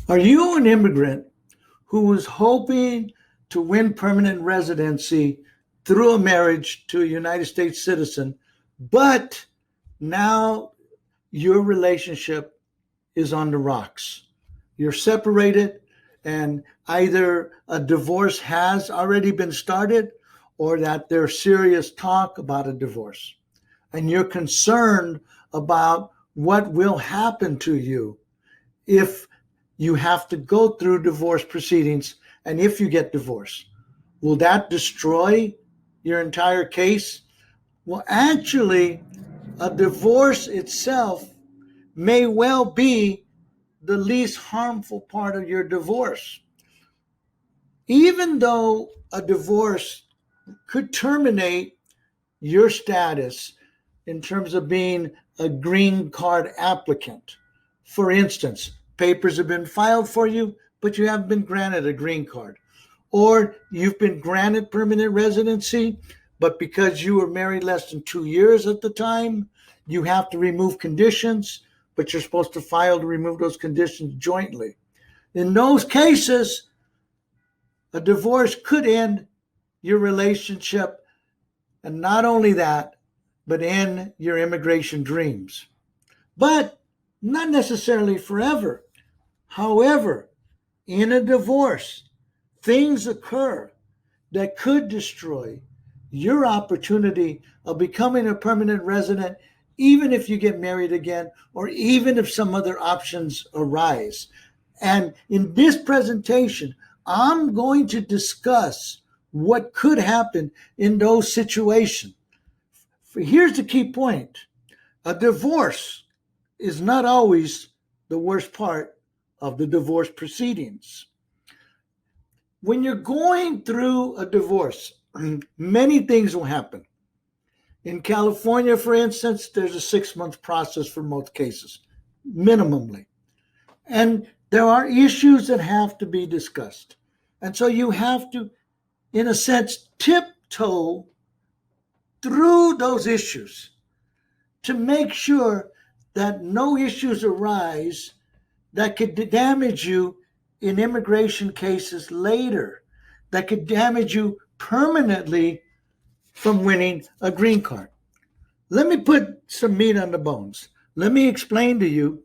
Are you an immigrant who was hoping to win permanent residency through a marriage to a United States citizen, but now your relationship is on the rocks? You're separated, and either a divorce has already been started or that there's serious talk about a divorce. And you're concerned about what will happen to you if you have to go through divorce proceedings and if you get divorced. Will that destroy your entire case? Well, actually, a divorce itself may well be the least harmful part of your divorce. Even though a divorce could terminate your status in terms of being a green card applicant. For instance, papers have been filed for you, but you haven't been granted a green card. Or you've been granted permanent residency, but because you were married less than 2 years at the time, you have to remove conditions, but you're supposed to file to remove those conditions jointly. In those cases, a divorce could end your relationship, and not only that, but end your immigration dreams. But not necessarily forever. However, in a divorce, things occur that could destroy your opportunity of becoming a permanent resident, even if you get married again, or even if some other options arise. And in this presentation, I'm going to discuss what could happen in those situations. Here's the key point. A divorce is not always the worst part of the divorce proceedings. When you're going through a divorce, many things will happen. In California, for instance, there's a 6-month process for most cases, minimally. And there are issues that have to be discussed. And so you have to, in a sense, tiptoe through those issues to make sure that no issues arise that could damage you in immigration cases later, that could damage you permanently from winning a green card. Let me put some meat on the bones. Let me explain to you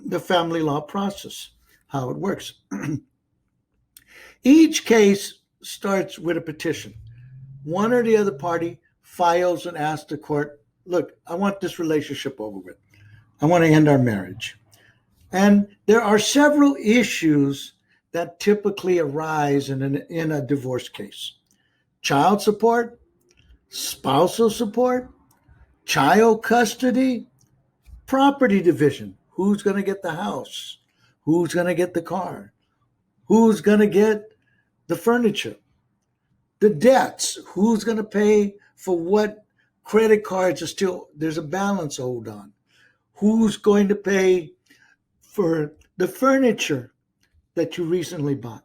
the family law process, how it works. Each case starts with a petition. One or the other party files and asks the court, look, I want this relationship over with. I want to end our marriage. And there are several issues that typically arise in a divorce case. Child support, spousal support, child custody, property division. Who's going to get the house? Who's going to get the car? Who's going to get the furniture? The debts. Who's going to pay for what credit cards are still, there's a balance owed on? Who's going to pay for the furniture that you recently bought?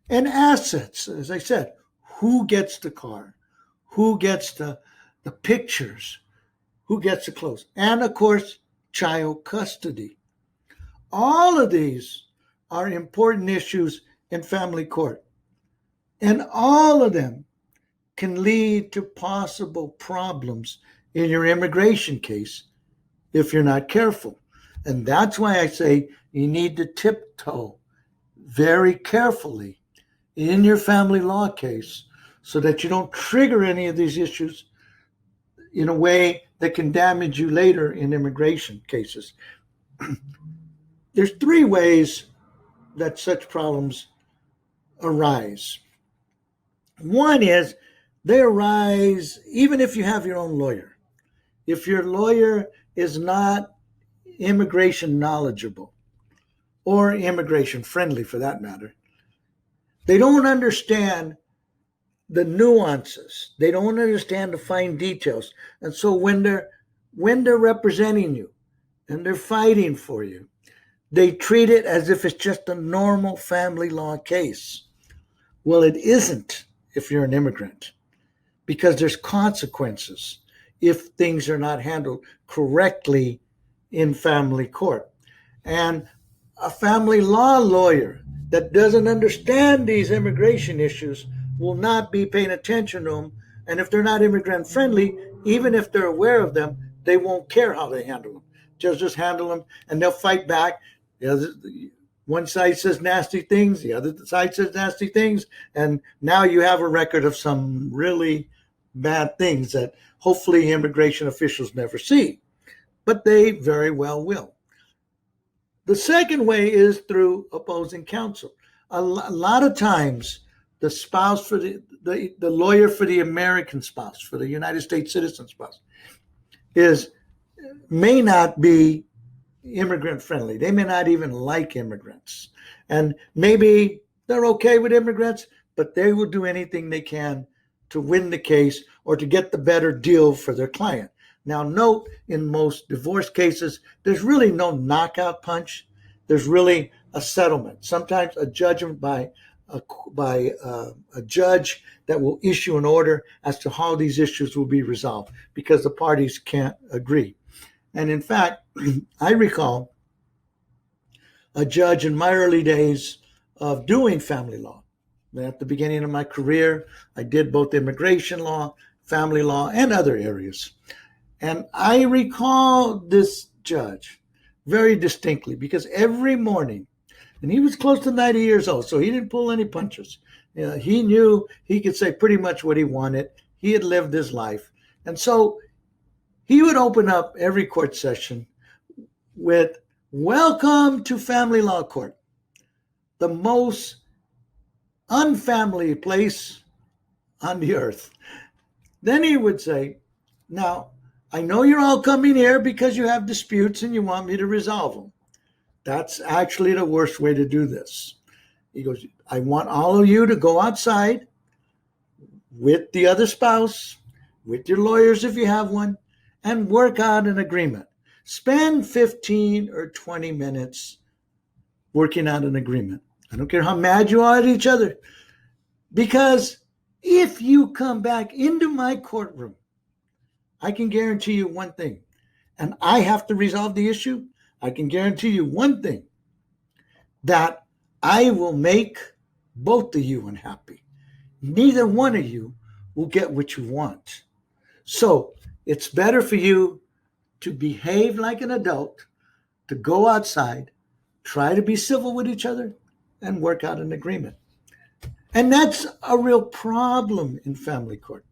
And assets, as I said, who gets the car? Who gets the pictures? Who gets the clothes? And of course, child custody. All of these are important issues in family court. And all of them can lead to possible problems in your immigration case if you're not careful. And that's why I say you need to tiptoe very carefully in your family law case so that you don't trigger any of these issues in a way that can damage you later in immigration cases. There's 3 ways that such problems arise. One is they arise even if you have your own lawyer. If your lawyer is not immigration knowledgeable or immigration friendly for that matter, they don't understand the nuances. They don't understand the fine details. And so when they're representing you and they're fighting for you, they treat it as if it's just a normal family law case. Well, it isn't if you're an immigrant, because there's consequences if things are not handled correctly in family court. And a family law lawyer that doesn't understand these immigration issues will not be paying attention to them. And if they're not immigrant friendly, even if they're aware of them, they won't care how they handle them. Just handle them, and they'll fight back. One side says nasty things, the other side says nasty things, and now you have a record of some really bad things that hopefully immigration officials never see, but they very well will. The second way is through opposing counsel. A lot of times, the spouse for the lawyer for the American spouse, for the United States citizen spouse, may not be immigrant friendly. They may not even like immigrants. And maybe they're okay with immigrants, but they will do anything they can to win the case or to get the better deal for their client. Now, note, in most divorce cases, there's really no knockout punch. There's really a settlement. Sometimes a judgment by a judge that will issue an order as to how these issues will be resolved because the parties can't agree. And in fact, I recall a judge in my early days of doing family law. At the beginning of my career, I did both immigration law, family law, and other areas. And I recall this judge very distinctly because every morning, and he was close to 90 years old, so he didn't pull any punches. He knew he could say pretty much what he wanted. He had lived his life. And so he would open up every court session with, "Welcome to family law court, the most unfamily place on the earth." Then he would say, "Now, I know you're all coming here because you have disputes and you want me to resolve them. That's actually the worst way to do this." He goes, "I want all of you to go outside with the other spouse, with your lawyers if you have one, and work out an agreement. Spend 15 or 20 minutes working out an agreement. I don't care how mad you are at each other. Because if you come back into my courtroom, I can guarantee you one thing, and I have to resolve the issue, I can guarantee you one thing, that I will make both of you unhappy. Neither one of you will get what you want. So it's better for you to behave like an adult, to go outside, try to be civil with each other, and work out an agreement." And that's a real problem in family court.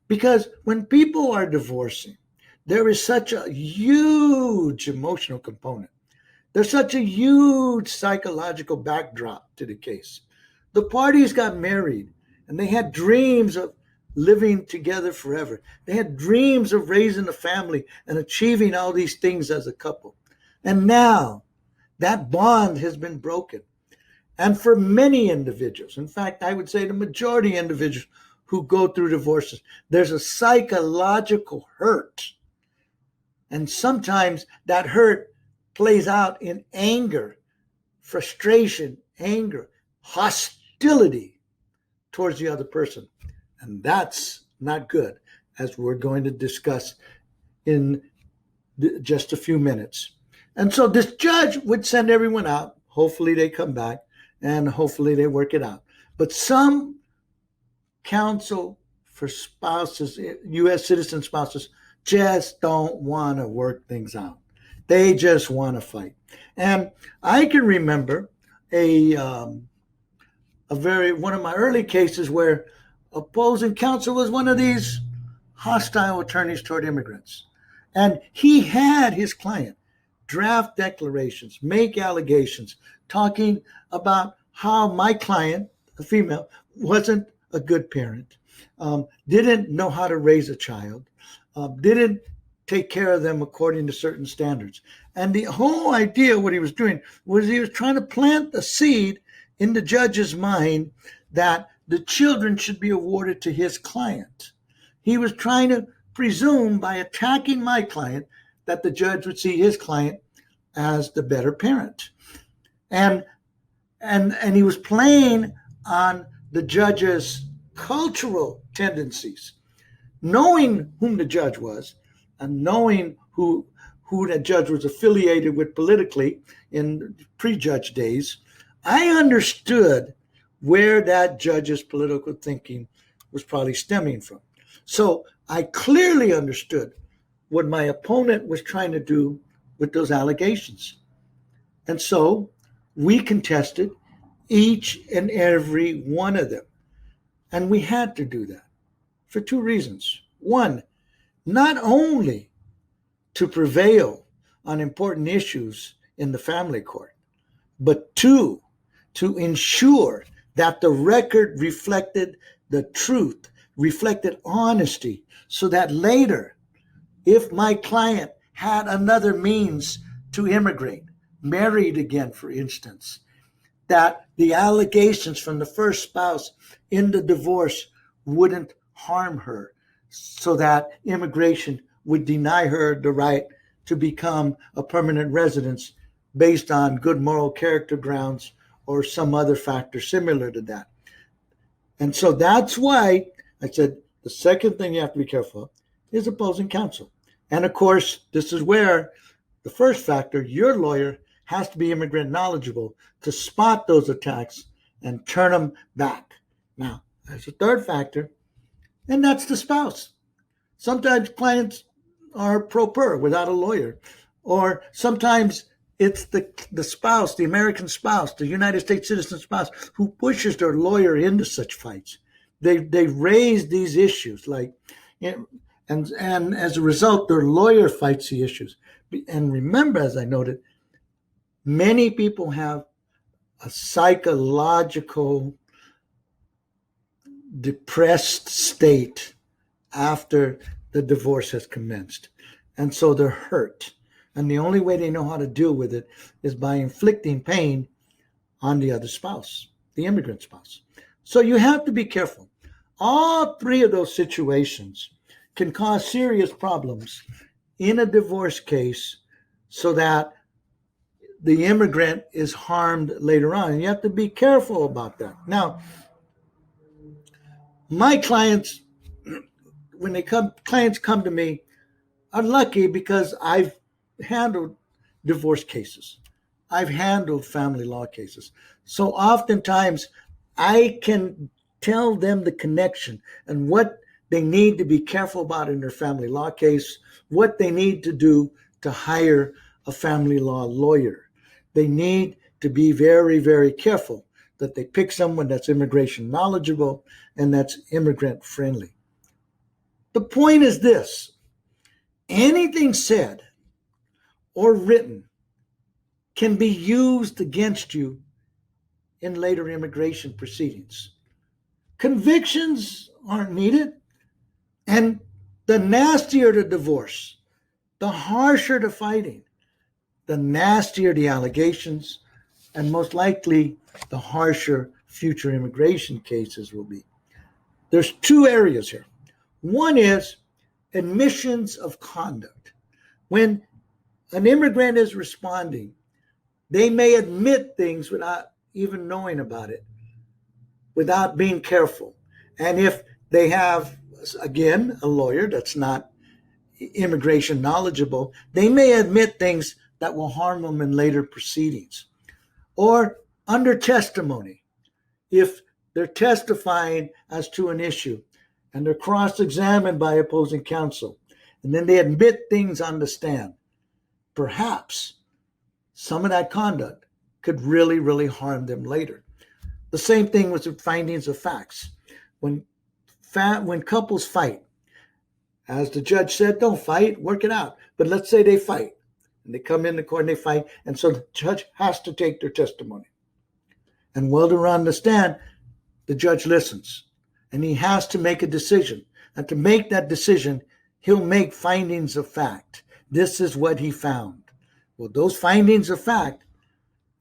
Because when people are divorcing, there is such a huge emotional component. There's such a huge psychological backdrop to the case. The parties got married and they had dreams of living together forever. They had dreams of raising a family and achieving all these things as a couple. And now that bond has been broken. And for many individuals, in fact, I would say the majority of individuals who go through divorces, there's a psychological hurt. And sometimes that hurt plays out in anger, frustration, anger, hostility towards the other person. And that's not good, as we're going to discuss in just a few minutes. And so this judge would send everyone out. Hopefully they come back and hopefully they work it out. But some counsel for spouses, U.S. citizen spouses, just don't want to work things out. They just want to fight. And I can remember one of my early cases where opposing counsel was one of these hostile attorneys toward immigrants. And he had his client draft declarations, make allegations, talking about how my client, a female, wasn't a good parent, didn't know how to raise a child, didn't take care of them according to certain standards. And the whole idea, what he was doing, was he was trying to plant the seed in the judge's mind that the children should be awarded to his client. He was trying to presume by attacking my client that the judge would see his client as the better parent. And he was playing on the judge's cultural tendencies, knowing whom the judge was and knowing who who that judge was affiliated with politically in pre-judge days, I understood where that judge's political thinking was probably stemming from. So I clearly understood what my opponent was trying to do with those allegations. And so we contested each and every one of them. And we had to do that for two reasons. One, not only to prevail on important issues in the family court, but two, to ensure that the record reflected the truth, reflected honesty, so that later, if my client had another means to immigrate, married again, for instance, that the allegations from the first spouse in the divorce wouldn't harm her, so that immigration would deny her the right to become a permanent resident based on good moral character grounds or some other factor similar to that. And so that's why I said the second thing you have to be careful of is opposing counsel. And of course, this is where the first factor, your lawyer has to be immigrant knowledgeable to spot those attacks and turn them back. Now, there's a third factor, and that's the spouse. Sometimes clients are pro per without a lawyer, or sometimes it's the spouse, the American spouse, the United States citizen spouse, who pushes their lawyer into such fights. They raise these issues, and as a result, their lawyer fights the issues. And remember, as I noted, many people have a psychological depressed state after the divorce has commenced. And so they're hurt. And the only way they know how to deal with it is by inflicting pain on the other spouse, the immigrant spouse. So you have to be careful. All three of those situations can cause serious problems in a divorce case, so that the immigrant is harmed later on. And you have to be careful about that. Now, my clients, when clients come to me, are lucky because I've handled divorce cases. I've handled family law cases. So oftentimes I can tell them the connection and what they need to be careful about in their family law case, what they need to do to hire a family law lawyer. They need to be very, very careful that they pick someone that's immigration knowledgeable and that's immigrant friendly. The point is this: anything said or written can be used against you in later immigration proceedings. Convictions aren't needed, and the nastier the divorce, the harsher the fighting, the nastier the allegations, and most likely the harsher future immigration cases will be. There's two areas here. One is admissions of conduct. When an immigrant is responding, they may admit things without even knowing about it, without being careful. And if they have, again, a lawyer that's not immigration knowledgeable, they may admit things that will harm them in later proceedings. Or under testimony, if they're testifying as to an issue and they're cross-examined by opposing counsel, and then they admit things on the stand, perhaps some of that conduct could really, really harm them later. The same thing with the findings of facts. When couples fight, as the judge said, don't fight, work it out. But let's say they fight, and they come into court and they fight, and so the judge has to take their testimony. And while they're on the stand, the judge listens, and he has to make a decision. And to make that decision, he'll make findings of fact. This is what he found. Well, those findings of fact,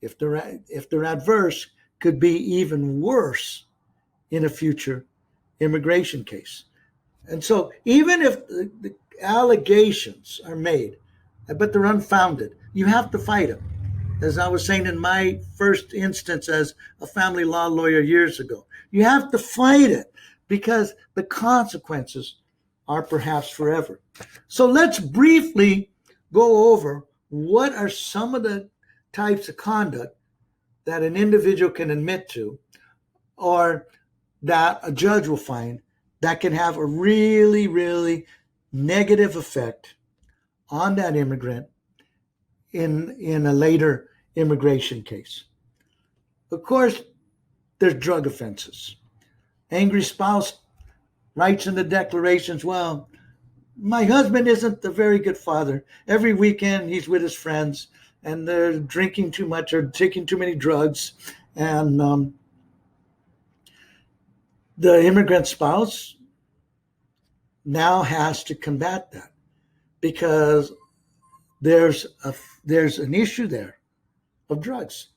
if they're adverse, could be even worse in a future immigration case. And so even if the allegations are made, but they're unfounded, you have to fight them. As I was saying in my first instance as a family law lawyer years ago, you have to fight it because the consequences are perhaps forever. So let's briefly go over what are some of the types of conduct that an individual can admit to, or that a judge will find that can have a really, really negative effect on that immigrant in a later immigration case. Of course, there's drug offenses. Angry spouse writes in the declarations, well, my husband isn't a very good father. Every weekend he's with his friends and they're drinking too much or taking too many drugs. And the immigrant spouse now has to combat that because there's an issue there of drugs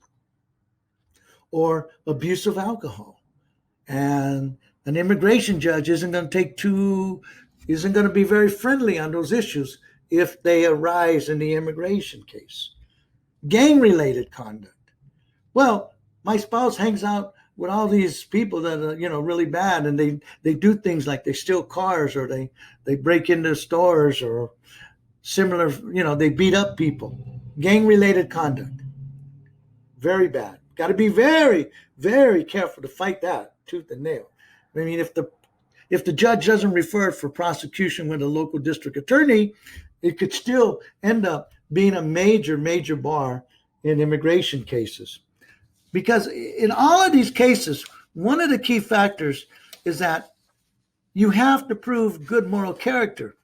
or abuse of alcohol. And an immigration judge isn't going to be very friendly on those issues if they arise in the immigration case. Gang-related conduct. Well, my spouse hangs out with all these people that are, really bad, and they do things like they steal cars or they break into stores or similar, they beat up people. Gang-related conduct. Very bad. Got to be very, very careful to fight that tooth and nail. I mean, if the judge doesn't refer it for prosecution with a local district attorney, it could still end up being a major, major bar in immigration cases. Because in all of these cases, one of the key factors is that you have to prove good moral character.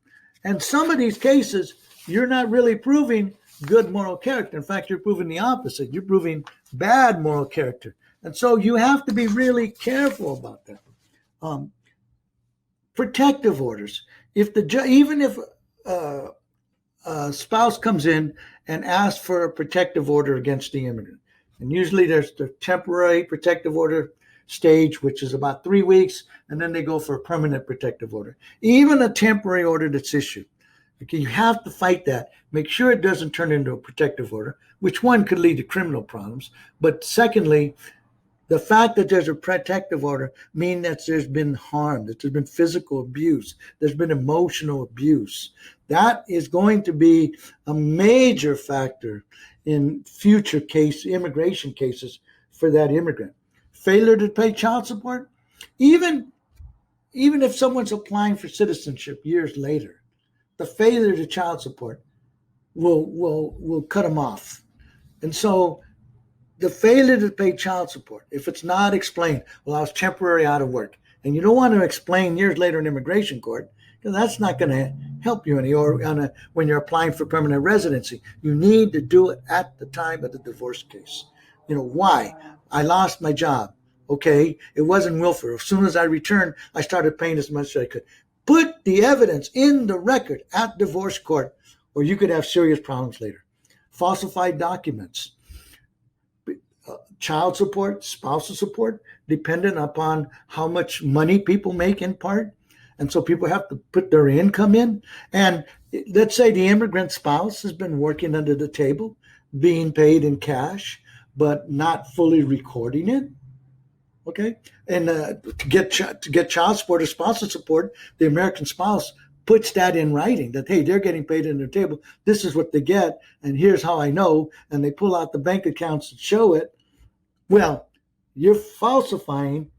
And some of these cases, you're not really proving good moral character. In fact, you're proving the opposite. You're proving bad moral character. And so you have to be really careful about that. Protective orders. Even if a spouse comes in and asks for a protective order against the immigrant, and usually there's the temporary protective order stage, which is about 3 weeks, and then they go for a permanent protective order. Even a temporary order that's issued, okay, you have to fight that. Make sure it doesn't turn into a protective order, which one could lead to criminal problems. But secondly, the fact that there's a protective order means that there's been harm, that there's been physical abuse, there's been emotional abuse. That is going to be a major factor in future immigration cases for that immigrant. Failure to pay child support, even if someone's applying for citizenship years later, the failure to child support will cut them off. And so the failure to pay child support, if it's not explained, well, I was temporarily out of work, and you don't want to explain years later in immigration court, because that's not going to help you any, or when you're applying for permanent residency. You need to do it at the time of the divorce case. Why? I lost my job. Okay, it wasn't willful. As soon as I returned, I started paying as much as I could. Put the evidence in the record at divorce court, or you could have serious problems later. Falsified documents. Child support, spousal support, dependent upon how much money people make in part. And so people have to put their income in. And let's say the immigrant spouse has been working under the table, being paid in cash, but not fully recording it. Okay. And to get child support or spousal support, the American spouse puts that in writing that, hey, they're getting paid in their table. This is what they get. And here's how I know. And they pull out the bank accounts to show it. Well, you're falsifying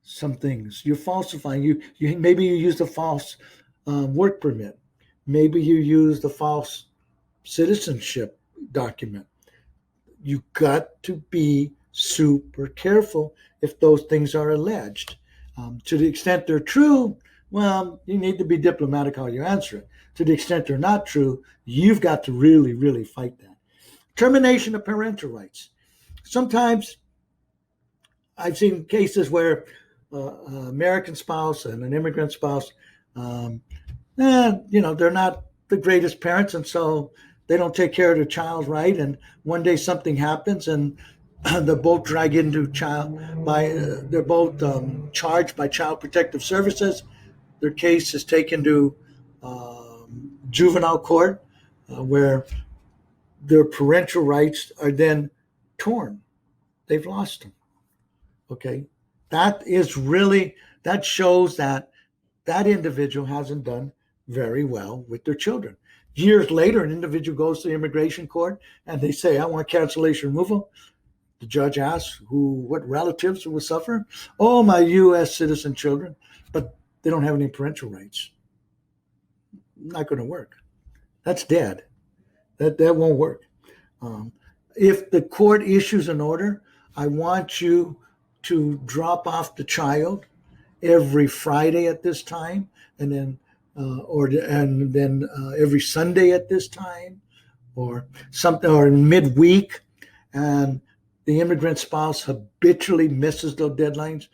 some things. You're falsifying. You maybe you used a false work permit. Maybe you used a false citizenship document. You got to be super careful if those things are alleged. To the extent they're true, well, you need to be diplomatic how you answer it. To the extent they're not true, you've got to really, really fight that. Termination of parental rights. Sometimes I've seen cases where an American spouse and an immigrant spouse, they're not the greatest parents, and so they don't take care of their child right. And one day something happens, and they're both dragged into they're both charged by Child Protective Services. Their case is taken to juvenile court, where their parental rights are then torn. They've lost them. Okay. That shows that individual hasn't done very well with their children. Years later, an individual goes to the immigration court and they say, I want cancellation removal. The judge asks what relatives will suffer. Oh, my U.S. citizen children, but they don't have any parental rights. Not going to work. That's dead. That won't work. If the court issues an order, I want you to drop off the child every Friday at this time, and then every Sunday at this time, or something, or midweek, and the immigrant spouse habitually misses those deadlines,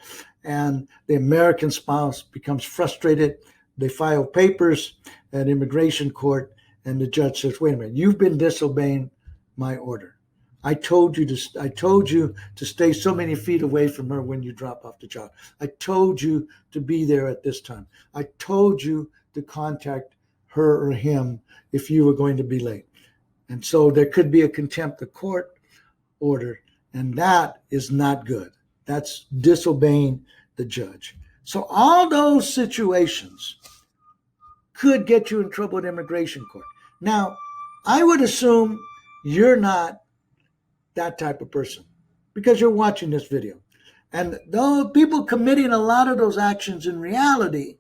and the American spouse becomes frustrated. They file papers at immigration court, and the judge says, "Wait a minute, you've been disobeying my order. I told you to stay so many feet away from her when you drop off the child. I told you to be there at this time. I told you to contact her or him if you were going to be late." And so there could be a contempt of court order, and that is not good. That's disobeying the judge. So all those situations could get you in trouble at immigration court. Now, I would assume you're not that type of person because you're watching this video. And though people committing a lot of those actions in reality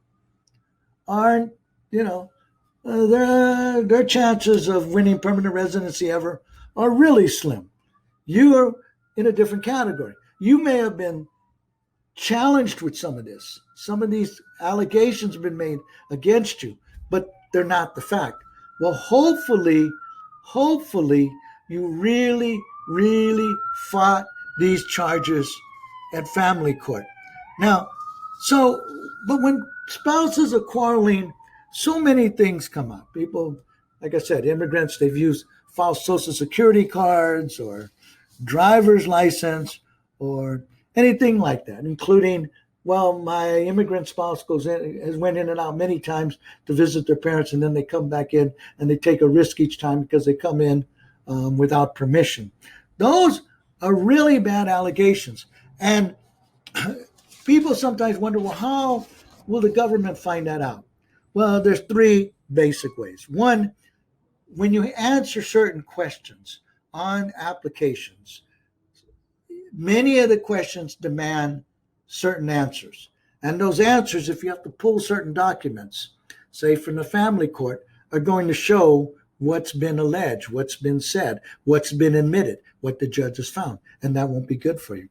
aren't, their chances of winning permanent residency ever are really slim. You're in a different category. You may have been challenged with some of this. Some of these allegations have been made against you, but they're not the fact. Well, hopefully, you really, really fought these charges at family court. Now, but when spouses are quarreling, so many things come up. People, like I said, immigrants, they've used false Social Security cards or driver's license or anything like that, including, well, my immigrant spouse went in and out many times to visit their parents, and then they come back in and they take a risk each time because they come in without permission. Those are really bad allegations. And people sometimes wonder, well, how will the government find that out? Well, there's three basic ways. One, when you answer certain questions on applications, many of the questions demand certain answers. And those answers, if you have to pull certain documents, say from the family court, are going to show what's been alleged, what's been said, what's been admitted, what the judge has found. And that won't be good for you.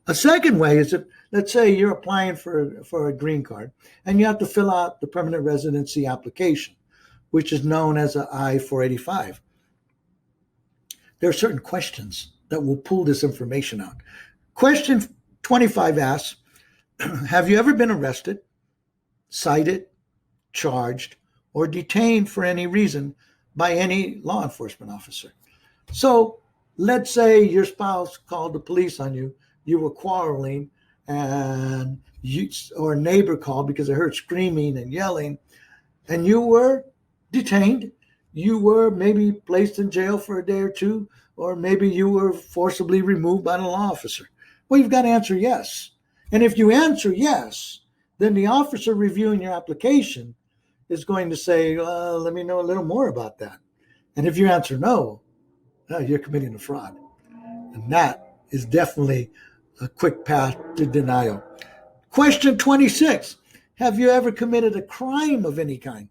A second way is that, let's say you're applying for a green card and you have to fill out the permanent residency application, which is known as an I-485. There are certain questions that will pull this information out. Question 25 asks, have you ever been arrested, cited, charged, or detained for any reason by any law enforcement officer? So let's say your spouse called the police on you, you were quarreling, or a neighbor called because they heard screaming and yelling, and you were detained. You were maybe placed in jail for a day or two, or maybe you were forcibly removed by the law officer. Well, you've got to answer yes. And if you answer yes, then the officer reviewing your application is going to say, let me know a little more about that. And if you answer no, you're committing a fraud. And that is definitely a quick path to denial. Question 26, have you ever committed a crime of any kind,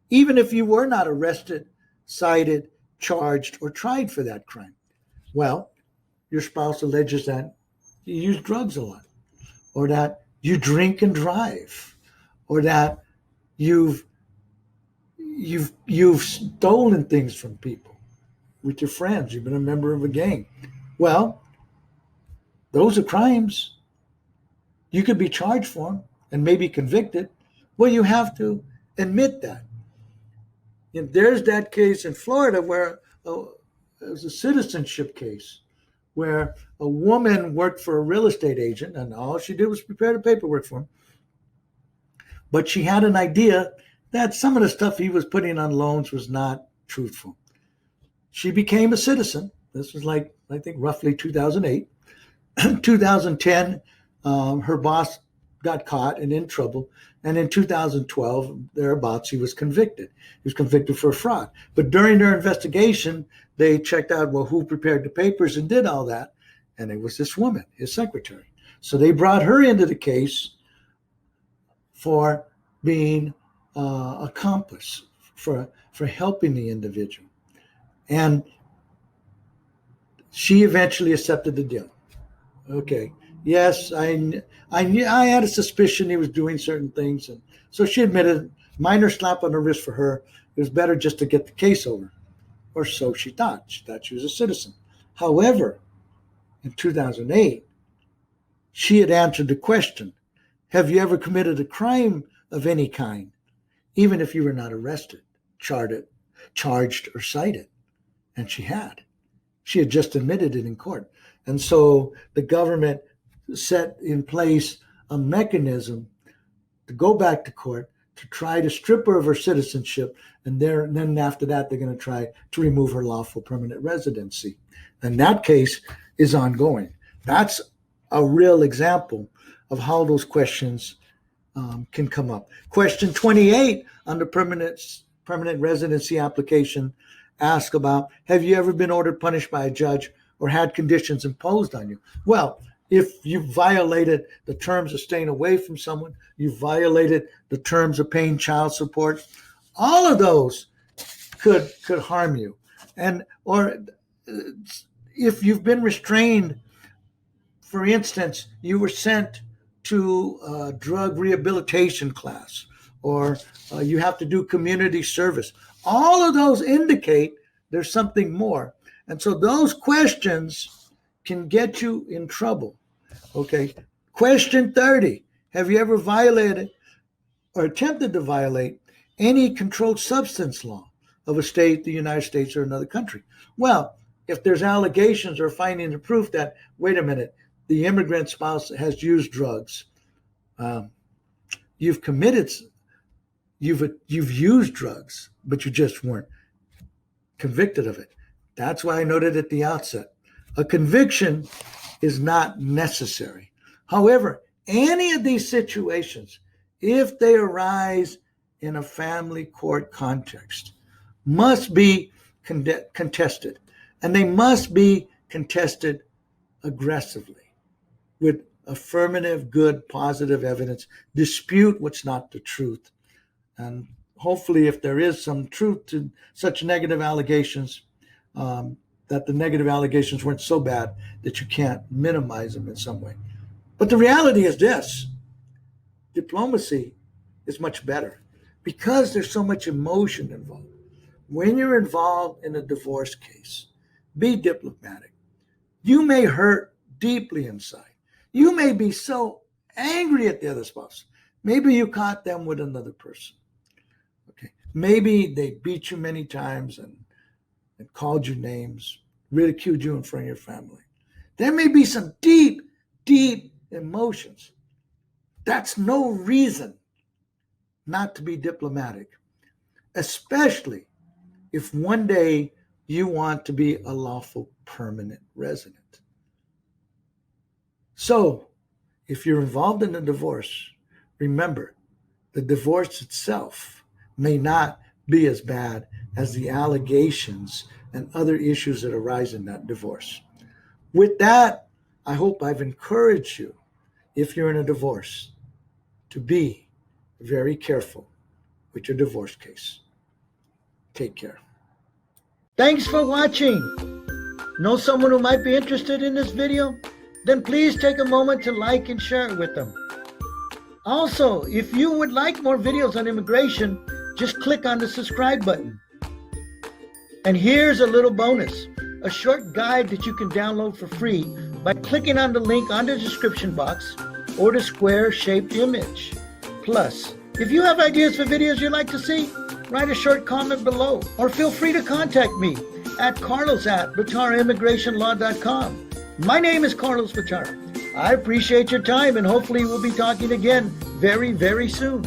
even if you were not arrested, cited, charged, or tried for that crime? Well, your spouse alleges that you use drugs a lot, or that you drink and drive, or that you've stolen things from people with your friends. You've been a member of a gang. Well, those are crimes. You could be charged for them and maybe convicted. Well, you have to admit that. And there's that case in Florida where it was a citizenship case where a woman worked for a real estate agent and all she did was prepare the paperwork for him. But she had an idea that some of the stuff he was putting on loans was not truthful. She became a citizen. This was like, I think, roughly 2008. 2010, her boss got caught and in trouble. And in 2012, thereabouts, he was convicted. He was convicted for fraud. But during their investigation, they checked out, well, who prepared the papers and did all that. And it was this woman, his secretary. So they brought her into the case for being accomplice, for helping the individual. And she eventually accepted the deal. Okay. Yes, I had a suspicion he was doing certain things. And so she admitted, minor slap on the wrist for her. It was better just to get the case over. Or so she thought. She thought she was a citizen. However, in 2008, she had answered the question, have you ever committed a crime of any kind, even if you were not arrested, charged, or cited? And she had. She had just admitted it in court. And so the government set in place a mechanism to go back to court to try to strip her of her citizenship. And then after that, they're going to try to remove her lawful permanent residency. And that case is ongoing. That's a real example of how those questions can come up. Question 28 on the permanent residency application asks about, have you ever been ordered punished by a judge or had conditions imposed on you? Well, if you violated the terms of staying away from someone, you violated the terms of paying child support, all of those could harm you. Or if you've been restrained, for instance, you were sent to a drug rehabilitation class, or you have to do community service. All of those indicate there's something more. And so those questions can get you in trouble. Okay. Question 30. Have you ever violated or attempted to violate any controlled substance law of a state, the United States, or another country? Well, if there's allegations or finding the proof that, wait a minute, the immigrant spouse has used drugs, you've used drugs, but you just weren't convicted of it. That's why I noted at the outset, a conviction is not necessary. However, any of these situations, if they arise in a family court context, must be contested, and they must be contested aggressively with affirmative, good, positive evidence. Dispute what's not the truth. And hopefully, if there is some truth to such negative allegations, that the negative allegations weren't so bad that you can't minimize them in some way. But the reality is this: diplomacy is much better because there's so much emotion involved. When you're involved in a divorce case, be diplomatic. You may hurt deeply inside. You may be so angry at the other spouse. Maybe you caught them with another person. Okay. Maybe they beat you many times and called you names, ridiculed you in front of your family. There may be some deep, deep emotions. That's no reason not to be diplomatic, especially if one day you want to be a lawful permanent resident. So, if you're involved in a divorce, remember, the divorce itself may not be as bad as the allegations and other issues that arise in that divorce. With that, I hope I've encouraged you, if you're in a divorce, to be very careful with your divorce case. Take care. Thanks for watching. Know someone who might be interested in this video? Then please take a moment to like and share it with them. Also, if you would like more videos on immigration, just click on the subscribe button. And here's a little bonus, a short guide that you can download for free by clicking on the link on the description box or the square-shaped image. Plus, if you have ideas for videos you'd like to see, write a short comment below, or feel free to contact me at carlos@VitaraImmigrationLaw.com. My name is Carlos Vitara. I appreciate your time, and hopefully we'll be talking again very, very soon.